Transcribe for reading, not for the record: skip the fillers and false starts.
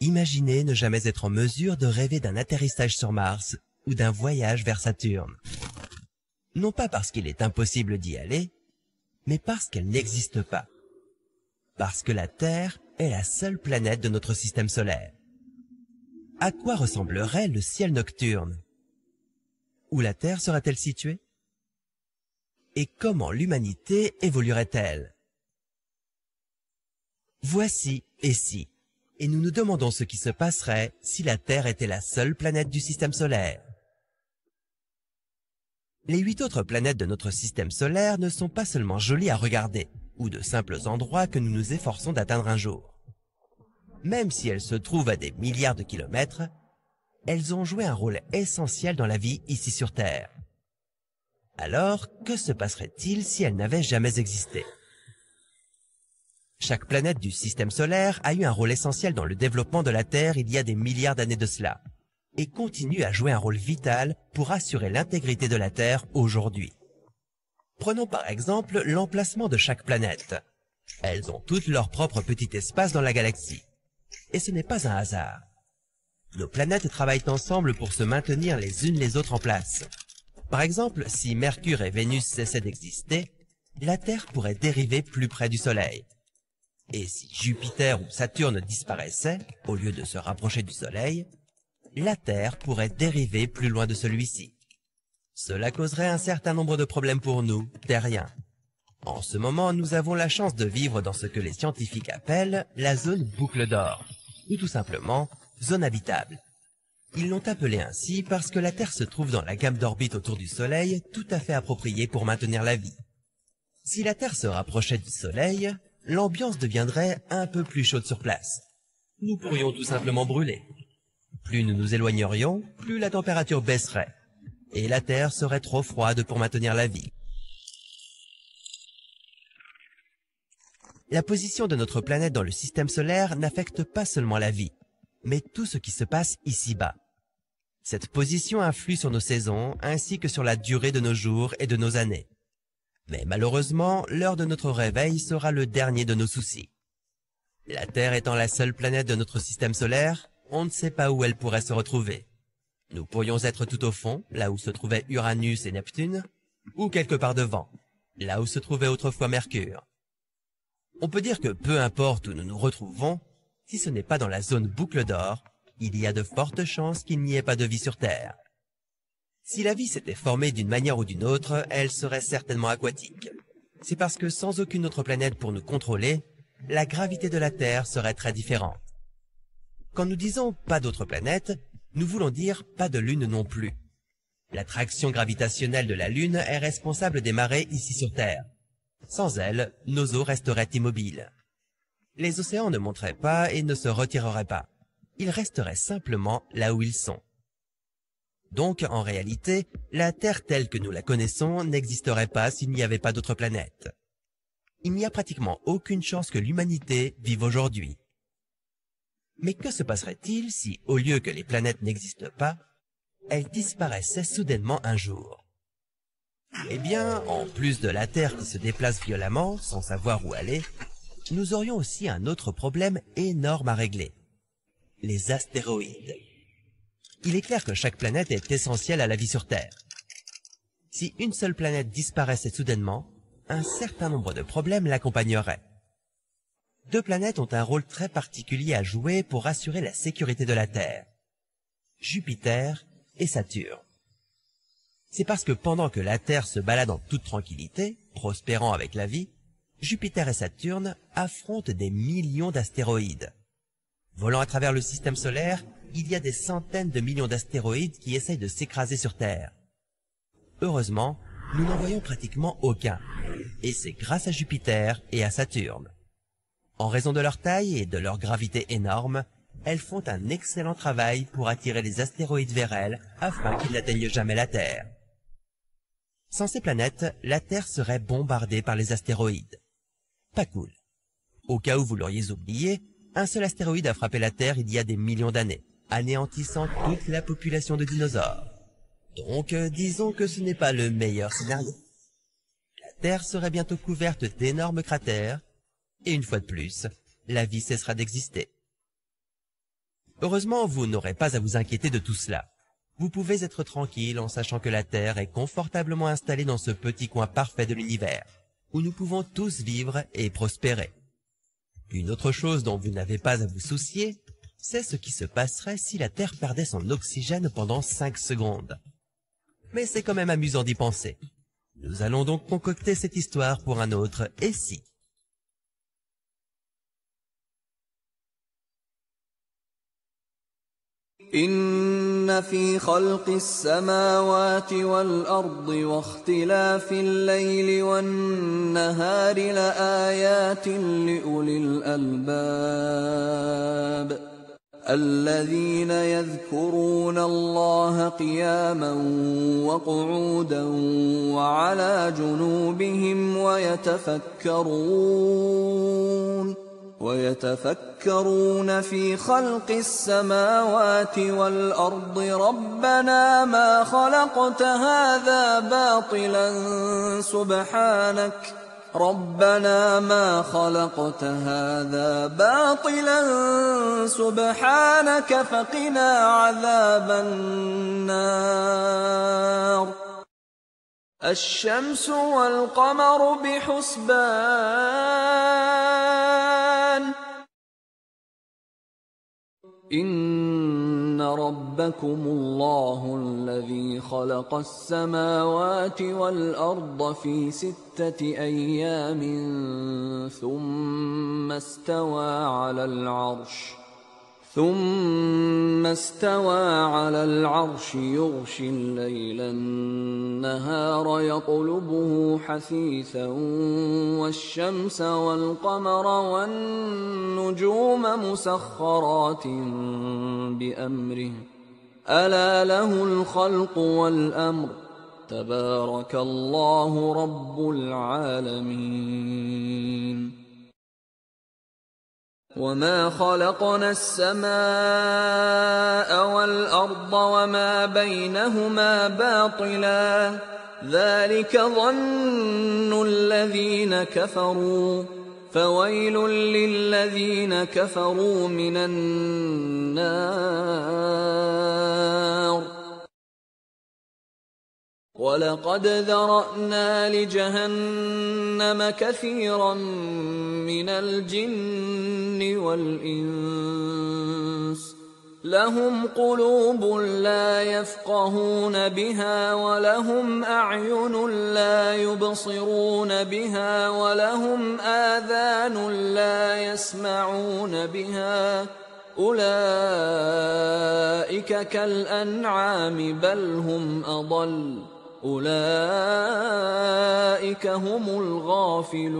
Imaginez ne jamais être en mesure de rêver d'un atterrissage sur Mars ou d'un voyage vers Saturne. Non pas parce qu'il est impossible d'y aller, mais parce qu'elle n'existe pas. Parce que la Terre est la seule planète de notre système solaire. À quoi ressemblerait le ciel nocturne? Où la Terre serait-elle située? Et comment l'humanité évoluerait-elle? Voici et si, et nous nous demandons ce qui se passerait si la Terre était la seule planète du système solaire. Les 8 autres planètes de notre système solaire ne sont pas seulement jolies à regarder, ou de simples endroits que nous nous efforçons d'atteindre un jour. Même si elles se trouvent à des milliards de kilomètres, elles ont joué un rôle essentiel dans la vie ici sur Terre. Alors, que se passerait-il si elles n'avaient jamais existé? Chaque planète du système solaire a eu un rôle essentiel dans le développement de la Terre il y a des milliards d'années de cela, et continue à jouer un rôle vital pour assurer l'intégrité de la Terre aujourd'hui. Prenons par exemple l'emplacement de chaque planète. Elles ont toutes leur propre petit espace dans la galaxie. Et ce n'est pas un hasard. Nos planètes travaillent ensemble pour se maintenir les unes les autres en place. Par exemple, si Mercure et Vénus cessaient d'exister, la Terre pourrait dériver plus près du Soleil. Et si Jupiter ou Saturne disparaissaient, au lieu de se rapprocher du Soleil, la Terre pourrait dériver plus loin de celui-ci. Cela causerait un certain nombre de problèmes pour nous, terriens. En ce moment, nous avons la chance de vivre dans ce que les scientifiques appellent la zone boucle d'or, ou tout simplement zone habitable. Ils l'ont appelée ainsi parce que la Terre se trouve dans la gamme d'orbite autour du Soleil tout à fait appropriée pour maintenir la vie. Si la Terre se rapprochait du Soleil, l'ambiance deviendrait un peu plus chaude sur place. Nous pourrions tout simplement brûler. Plus nous nous éloignerions, plus la température baisserait, et la Terre serait trop froide pour maintenir la vie. La position de notre planète dans le système solaire n'affecte pas seulement la vie, mais tout ce qui se passe ici-bas. Cette position influe sur nos saisons ainsi que sur la durée de nos jours et de nos années. Mais malheureusement, l'heure de notre réveil sera le dernier de nos soucis. La Terre étant la seule planète de notre système solaire, on ne sait pas où elle pourrait se retrouver. Nous pourrions être tout au fond, là où se trouvaient Uranus et Neptune, ou quelque part devant, là où se trouvait autrefois Mercure. On peut dire que peu importe où nous nous retrouvons, si ce n'est pas dans la zone boucle d'or, il y a de fortes chances qu'il n'y ait pas de vie sur Terre. Si la vie s'était formée d'une manière ou d'une autre, elle serait certainement aquatique. C'est parce que sans aucune autre planète pour nous contrôler, la gravité de la Terre serait très différente. Quand nous disons pas d'autres planètes, nous voulons dire pas de Lune non plus. L'attraction gravitationnelle de la Lune est responsable des marées ici sur Terre. Sans elle, nos eaux resteraient immobiles. Les océans ne monteraient pas et ne se retireraient pas. Ils resteraient simplement là où ils sont. Donc, en réalité, la Terre telle que nous la connaissons n'existerait pas s'il n'y avait pas d'autres planètes. Il n'y a pratiquement aucune chance que l'humanité vive aujourd'hui. Mais que se passerait-il si, au lieu que les planètes n'existent pas, elles disparaissaient soudainement un jour? Eh bien, en plus de la Terre qui se déplace violemment, sans savoir où aller, nous aurions aussi un autre problème énorme à régler. Les astéroïdes. Il est clair que chaque planète est essentielle à la vie sur Terre. Si une seule planète disparaissait soudainement, un certain nombre de problèmes l'accompagneraient. Deux planètes ont un rôle très particulier à jouer pour assurer la sécurité de la Terre. Jupiter et Saturne. C'est parce que pendant que la Terre se balade en toute tranquillité, prospérant avec la vie, Jupiter et Saturne affrontent des millions d'astéroïdes. Volant à travers le système solaire, il y a des centaines de millions d'astéroïdes qui essayent de s'écraser sur Terre. Heureusement, nous n'en voyons pratiquement aucun, et c'est grâce à Jupiter et à Saturne. En raison de leur taille et de leur gravité énorme, elles font un excellent travail pour attirer les astéroïdes vers elles afin qu'ils n'atteignent jamais la Terre. Sans ces planètes, la Terre serait bombardée par les astéroïdes. Pas cool. Au cas où vous l'auriez oublié, un seul astéroïde a frappé la Terre il y a des millions d'années, anéantissant toute la population de dinosaures. Donc, disons que ce n'est pas le meilleur scénario. La Terre serait bientôt couverte d'énormes cratères, et une fois de plus, la vie cessera d'exister. Heureusement, vous n'aurez pas à vous inquiéter de tout cela. Vous pouvez être tranquille en sachant que la Terre est confortablement installée dans ce petit coin parfait de l'univers, où nous pouvons tous vivre et prospérer. Une autre chose dont vous n'avez pas à vous soucier, c'est ce qui se passerait si la Terre perdait son oxygène pendant 5 secondes. Mais c'est quand même amusant d'y penser. Nous allons donc concocter cette histoire pour un autre « Et si ». إن في خلق السماوات والأرض واختلاف الليل والنهار لآيات لأولي الألباب الذين يذكرون الله قياما وقعودا وعلى جنوبهم ويتفكرون في خلق السماوات والأرض ربنا ما خلقت هذا باطلا سبحانك فقنا عذاب النار الشمس والقمر بحسبان إن ربكم الله الذي خلق السماوات والأرض في 6 أيام ثم استوى على العرش يغشي الليل النهار يطلبه حثيثا والشمس والقمر والنجوم مسخرات بأمره ألا له الخلق والأمر تبارك الله رب العالمين وما خلقنا السماء والأرض وما بينهما باطلا ذلك ظن الذين كفروا فويل للذين كفروا من النار ولقد ذرأنا لجهنم كثيرا من الجن والإنس لهم قلوب لا يفقهون بها ولهم أعين لا يبصرون بها ولهم آذان لا يسمعون بها أولئك كالأنعام بل هم أضل أولئك هم الغافلون